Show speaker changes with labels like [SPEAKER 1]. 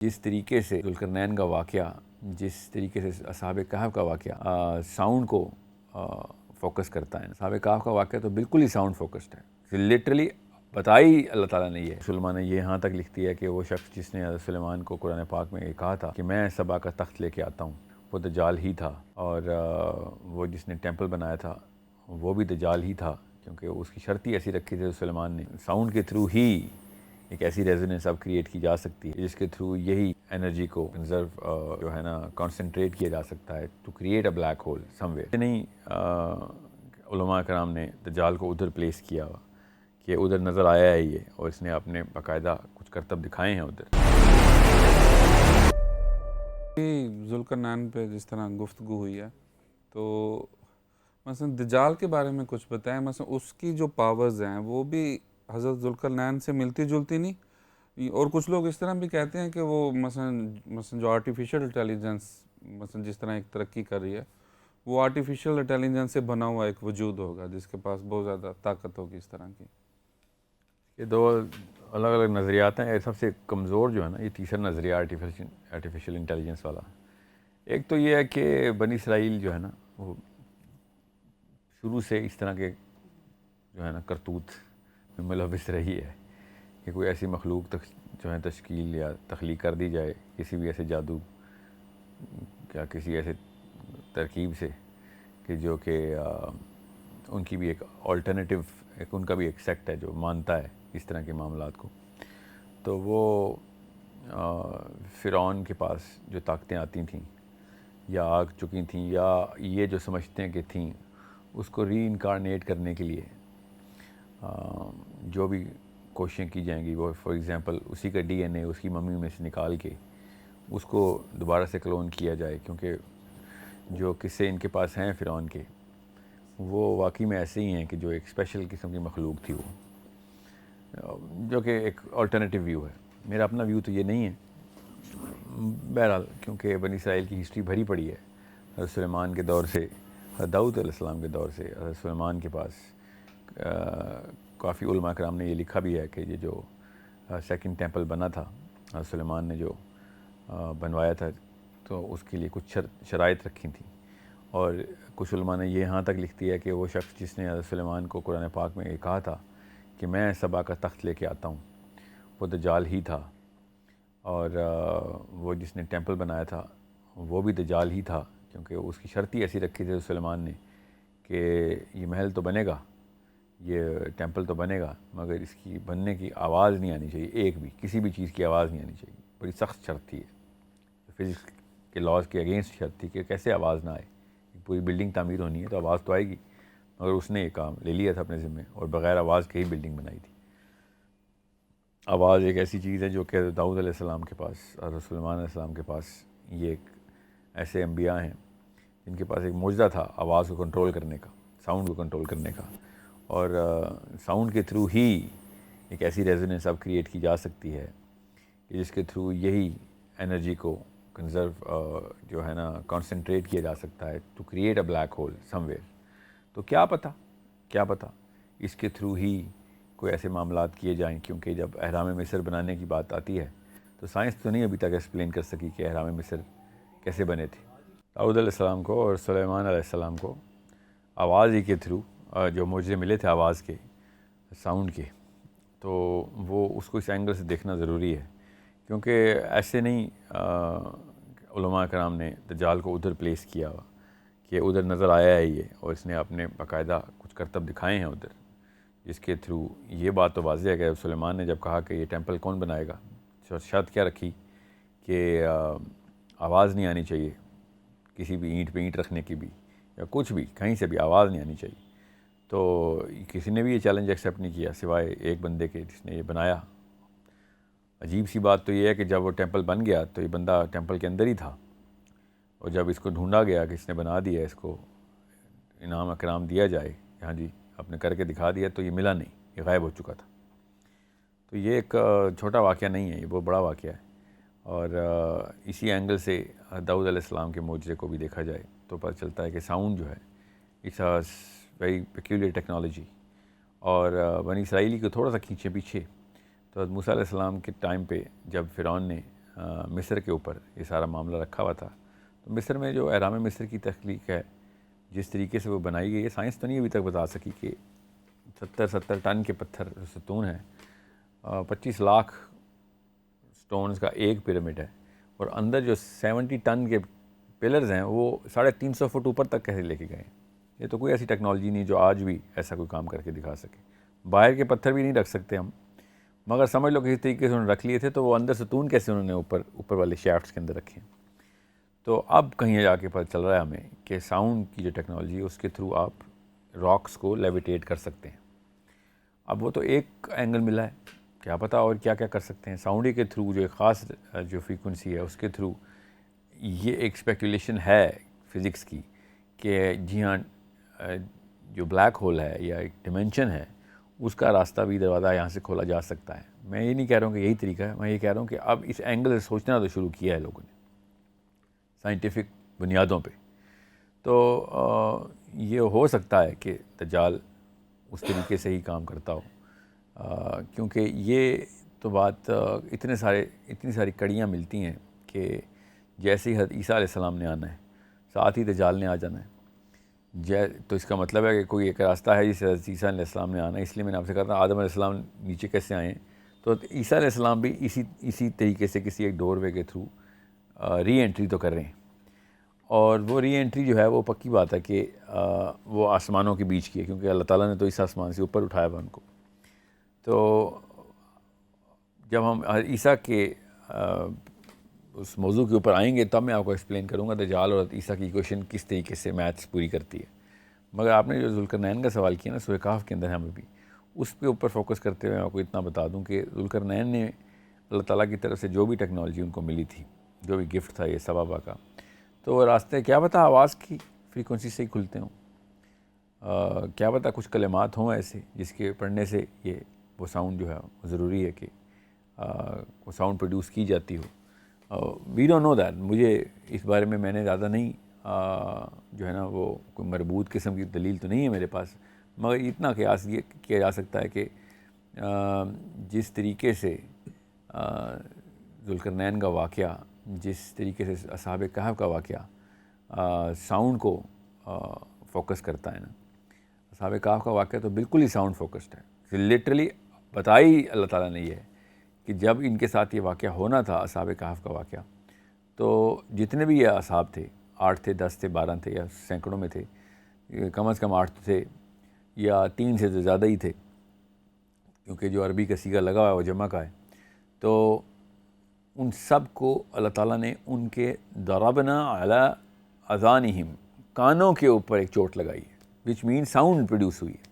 [SPEAKER 1] جس طریقے سے ذوالقرنین کا واقعہ، جس طریقے سے اصحاب کہف کا واقعہ ساؤنڈ کو فوکس کرتا ہے، اصحاب کہف کا واقعہ تو بالکل ہی ساؤنڈ فوکسڈ ہے، لٹرلی بتائی اللہ تعالیٰ نے. یہ سلمان نے یہ یہاں تک لکھتی ہے کہ وہ شخص جس نے حضرت سلیمان کو قرآن پاک میں یہ کہا تھا کہ میں سبا کا تخت لے کے آتا ہوں، وہ دجال ہی تھا. اور وہ جس نے ٹیمپل بنایا تھا وہ بھی دجال ہی تھا، کیونکہ اس کی شرط ہی ایسی رکھی تھی سلیمان نے. ساؤنڈ کے تھرو ہی ایک ایسی ریزوننس اب کریٹ کی جا سکتی ہے جس کے تھرو یہی انرجی کو کنزرو جو ہے نا کانسنٹریٹ کیا جا سکتا ہے to create a black hole somewhere. نہیں علماء کرام نے دجال کو ادھر پلیس کیا کہ ادھر نظر آیا ہے یہ، اور اس نے اپنے باقاعدہ کچھ کرتب دکھائے ہیں ادھر.
[SPEAKER 2] ذوالقرنین پہ جس طرح گفتگو ہوئی ہے تو مثلا دجال کے بارے میں کچھ بتائیں. مثلا اس کی جو پاورز ہیں وہ بھی حضرت ذوالقرنین سے ملتی جلتی نہیں، اور کچھ لوگ اس طرح بھی کہتے ہیں کہ وہ مثلا جو آرٹیفیشل انٹیلیجنس مثلا جس طرح ایک ترقی کر رہی ہے، وہ آرٹیفیشل انٹیلیجنس سے بنا ہوا ایک وجود ہوگا جس کے پاس بہت زیادہ طاقت ہوگی اس طرح کی.
[SPEAKER 1] یہ دو الگ الگ نظریات ہیں. سب سے کمزور جو ہے نا یہ تیسرا نظریہ آرٹیفیشل انٹیلیجنس والا. ایک تو یہ ہے کہ بنی اسرائیل جو ہے نا وہ شروع سے اس طرح کے جو ہے نا کرتوت میں ملوث رہی ہے کہ کوئی ایسی مخلوق جو ہے تشکیل یا تخلیق کر دی جائے کسی بھی ایسے جادو یا کسی ایسے ترکیب سے کہ جو کہ ان کی بھی ایک آلٹرنیٹیو ان کا بھی ایک سیکٹ ہے جو مانتا ہے اس طرح کے معاملات کو. تو وہ فرعون کے پاس جو طاقتیں آتی تھیں یا آ چکی تھیں یا یہ جو سمجھتے ہیں کہ تھیں، اس کو ری انکارنیٹ کرنے کے لیے جو بھی کوششیں کی جائیں گی، وہ فار ایگزامپل اسی کا ڈی این اے اس کی ممی میں سے نکال کے اس کو دوبارہ سے کلون کیا جائے، کیونکہ جو قصے ان کے پاس ہیں فرعون کے وہ واقعی میں ایسے ہی ہیں کہ جو ایک اسپیشل قسم کی مخلوق تھی وہ، جو کہ ایک آلٹرنیٹیو ویو ہے. میرا اپنا ویو تو یہ نہیں ہے بہرحال، کیونکہ بنی اسرائیل کی ہسٹری بھری پڑی ہے. حضرت سلیمان کے دور سے، داؤد علیہ السلام کے دور سے حضرت سلیمان کے پاس کافی علماء کرام نے یہ لکھا بھی ہے کہ یہ جو سیکنڈ ٹیمپل بنا تھا حضرت سلیمان نے جو بنوایا تھا تو اس کے لیے کچھ شرائط رکھی تھیں. اور کچھ علماء نے یہ یہاں تک لکھتی ہے کہ وہ شخص جس نے حضرت سلیمان کو قرآن پاک میں یہ کہا تھا کہ میں سبا کا تخت لے کے آتا ہوں، وہ دجال ہی تھا. اور وہ جس نے ٹیمپل بنایا تھا وہ بھی دجال ہی تھا، کیونکہ اس کی شرط ہی ایسی رکھی تھی سلیمان نے کہ یہ محل تو بنے گا، یہ ٹیمپل تو بنے گا، مگر اس کی بننے کی آواز نہیں آنی چاہیے، ایک بھی کسی بھی چیز کی آواز نہیں آنی چاہیے. بڑی سخت شرط تھی، فزکس کے لاز کے اگینسٹ شرط تھی کہ کیسے آواز نہ آئے. پوری بلڈنگ تعمیر ہونی ہے تو آواز تو آئے گی، مگر اس نے یہ کام لے لیا تھا اپنے ذمے اور بغیر آواز کے ہی بلڈنگ بنائی تھی. آواز ایک ایسی چیز ہے جو کہ داؤد علیہ السلام کے پاس، حضرت سلیمان علیہ السلام کے پاس یہ ایک ایسے انبیاء ہیں جن کے پاس ایک معجزہ تھا آواز کو کنٹرول کرنے کا، ساؤنڈ کو کنٹرول کرنے کا. اور ساؤنڈ کے تھرو ہی ایک ایسی ریزوننس اب کریٹ کی جا سکتی ہے کہ جس کے تھرو یہی انرجی کو کنزرو جو ہے نا کانسنٹریٹ کیا جا سکتا ہے to create a black hole somewhere. تو کیا پتہ اس کے تھرو ہی کوئی ایسے معاملات کیے جائیں، کیونکہ جب اہرام مصر بنانے کی بات آتی ہے تو سائنس تو نہیں ابھی تک ایکسپلین کر سکی کہ اہرام مصر کیسے بنے تھے. داؤد علیہ السلام کو اور سلیمان علیہ السلام کو آواز ہی کے تھرو جو معجزے ملے تھے آواز کے، ساؤنڈ کے، تو وہ اس کو اس اینگل سے دیکھنا ضروری ہے. کیونکہ ایسے نہیں علماء کرام نے دجال کو ادھر پلیس کیا کہ ادھر نظر آیا ہے یہ، اور اس نے اپنے باقاعدہ کچھ کرتب دکھائے ہیں ادھر، جس کے تھرو یہ بات تو واضح ہے کہ سلیمان نے جب کہا کہ یہ ٹیمپل کون بنائے گا، شرط کیا رکھی کہ آواز نہیں آنی چاہیے، کسی بھی اینٹ پہ اینٹ رکھنے کی بھی یا کچھ بھی کہیں سے بھی آواز نہیں آنی چاہیے. تو کسی نے بھی یہ چیلنج ایکسیپٹ نہیں کیا سوائے ایک بندے کے جس نے یہ بنایا. عجیب سی بات تو یہ ہے کہ جب وہ ٹیمپل بن گیا تو یہ بندہ ٹیمپل کے اندر ہی تھا، اور جب اس کو ڈھونڈا گیا کہ اس نے بنا دیا، اس کو انعام اکرام دیا جائے، ہاں جی آپ نے کر کے دکھا دیا، تو یہ ملا نہیں، یہ غائب ہو چکا تھا. تو یہ ایک چھوٹا واقعہ نہیں ہے، یہ بہت بڑا واقعہ ہے. اور اسی اینگل سے داؤد علیہ السلام کے معجزے کو بھی دیکھا جائے تو پتہ چلتا ہے کہ ساؤنڈ جو ہے it's a very peculiar technology. اور بنی اسرائیلی کو تھوڑا سا کھینچے پیچھے تو موسیٰ علیہ السلام کے ٹائم پہ جب فرعون نے مصر کے اوپر یہ سارا معاملہ رکھا ہوا تھا. تو مصر میں جو اہرام مصر کی تخلیق ہے جس طریقے سے وہ بنائی گئی ہے, سائنس تو نہیں ابھی تک بتا سکی کہ 70 ٹن کے پتھر ستون ہیں, 25 لاکھ سٹونز کا ایک پیرامڈ ہے, اور اندر جو 70 ٹن کے پلرز ہیں وہ 350 فٹ اوپر تک کیسے لے کے گئے. یہ تو کوئی ایسی ٹیکنالوجی نہیں جو آج بھی ایسا کوئی کام کر کے دکھا سکے. باہر کے پتھر بھی نہیں رکھ سکتے ہم, مگر سمجھ لو کسی طریقے سے انہوں نے رکھ لیے تھے, تو وہ اندر ستون کیسے انہوں نے اوپر والے شافٹس کے اندر رکھے ہیں. تو اب کہیں جا کے پتہ چل رہا ہے ہمیں کہ ساؤنڈ کی جو ٹیکنالوجی ہے اس کے تھرو آپ راکس کو لیویٹیٹ کر سکتے ہیں. اب وہ تو ایک اینگل ملا ہے, کیا پتہ اور کیا کیا کر سکتے ہیں ساؤنڈ کے تھرو. جو ایک خاص جو فریکوینسی ہے اس کے تھرو یہ ایک اسپیکولیشن ہے فزکس کی کہ جی ہاں جو بلیک ہول ہے یا ایک ڈیمینشن ہے اس کا راستہ بھی دروازہ یہاں سے کھولا جا سکتا ہے. میں یہ نہیں کہہ رہا ہوں کہ یہی طریقہ ہے, میں یہ کہہ رہا ہوں کہ اب اس اینگل سے سوچنا تو شروع کیا ہے لوگوں نے سائنٹیفک بنیادوں پہ. تو یہ ہو سکتا ہے کہ دجال اس طریقے سے ہی کام کرتا ہو, کیونکہ یہ تو بات اتنی ساری کڑیاں ملتی ہیں کہ جیسے ہی حضرت عیسیٰ علیہ السلام نے آنا ہے ساتھ ہی دجال نے آ جانا ہے. تو اس کا مطلب ہے کہ کوئی ایک راستہ ہے جسے حضرت عیسیٰ علیہ السلام نے آنا ہے. اس لیے میں نے آپ سے کہا تھا آدم علیہ السلام نیچے کیسے آئے ہیں, تو عیسیٰ علیہ السلام بھی اسی طریقے سے کسی ایک ڈور وے کے تھرو ری انٹری تو کر رہے ہیں. اور وہ ری انٹری جو ہے وہ پکی بات ہے کہ وہ آسمانوں کے بیچ کی ہے, کیونکہ اللہ تعالیٰ نے تو اس آسمان سے اوپر اٹھایا ہوا ان کو. تو جب ہم عیسیٰ کے اس موضوع کے اوپر آئیں گے تب میں آپ کو ایکسپلین کروں گا دجال اور عیسیٰ کی ایکویشن کس طریقے سے میتھس پوری کرتی ہے. مگر آپ نے جو ذوالقرنین کا سوال کیا نا, سورہ کہف کے اندر ہے ہمیں بھی اس کے اوپر فوکس کرتے ہوئے آپ کو اتنا بتا دوں کہ ذوالقرنین نے اللہ تعالیٰ کی طرف سے جو بھی ٹیکنالوجی ان کو ملی تھی, جو بھی گفٹ تھا یہ سبابہ کا, تو وہ راستے کیا پتہ آواز کی فریکوینسی سے ہی کھلتے ہوں, کیا پتہ کچھ کلمات ہوں ایسے جس کے پڑھنے سے وہ ساؤنڈ جو ہے ضروری ہے کہ وہ ساؤنڈ پروڈیوس کی جاتی ہو. وی ڈونٹ نو دیٹ, مجھے اس بارے میں نے زیادہ نہیں جو ہے نا وہ کوئی مربوط قسم کی دلیل تو نہیں ہے میرے پاس, مگر اتنا قیاس یہ کیا جا سکتا ہے کہ جس طریقے سے ذوالقرنین کا واقعہ, جس طریقے سے اصحاب کہف کا واقعہ ساؤنڈ کو فوکس کرتا ہے نا, اصحاب کہف کا واقعہ تو بالکل ہی ساؤنڈ فوکسڈ ہے. لٹرلی بتائی اللہ تعالیٰ نے یہ ہے کہ جب ان کے ساتھ یہ واقعہ ہونا تھا اصحاب کہف کا واقعہ, تو جتنے بھی یہ اصحاب تھے 8 تھے 10 تھے 12 تھے یا سینکڑوں میں تھے, کم از کم 8 تھے یا 3 سے زیادہ ہی تھے, کیونکہ جو عربی کا صیغہ لگا ہوا ہے وہ جمع کا ہے. تو ان سب کو اللہ تعالیٰ نے ان کے ضربنا علی اذانہم, کانوں کے اوپر ایک چوٹ لگائی ہے, وچ مین ساؤنڈ پروڈیوس ہوئی ہے.